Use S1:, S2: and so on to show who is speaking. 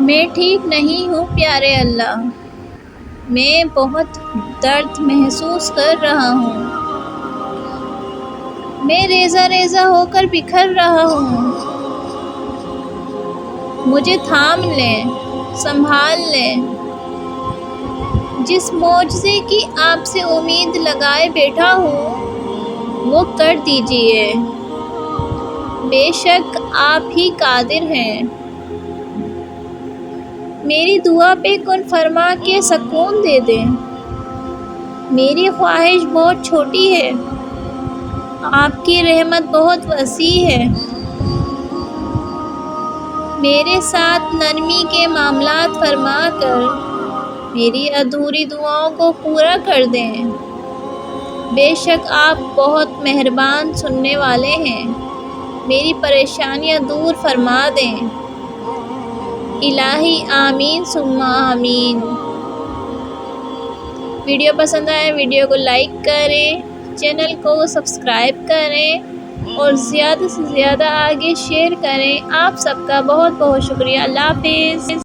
S1: میں ٹھیک نہیں ہوں پیارے اللہ، میں بہت درد محسوس کر رہا ہوں، میں ریزہ ریزہ ہو کر بکھر رہا ہوں، مجھے تھام لیں، سنبھال لیں، جس معجزے کی آپ سے امید لگائے بیٹھا ہوں وہ کر دیجئے، بے شک آپ ہی قادر ہیں۔ میری دعا پہ کن فرما کے سکون دے دیں، میری خواہش بہت چھوٹی ہے، آپ کی رحمت بہت وسیع ہے، میرے ساتھ نرمی کے معاملات فرما کر میری ادھوری دعاؤں کو پورا کر دیں، بے شک آپ بہت مہربان سننے والے ہیں، میری پریشانیاں دور فرما دیں، الہی آمین ثم آمین۔ ویڈیو پسند آئے ویڈیو کو لائک کریں، چینل کو سبسکرائب کریں اور زیادہ سے زیادہ آگے شیئر کریں۔ آپ سب کا بہت بہت شکریہ۔ اللہ حافظ۔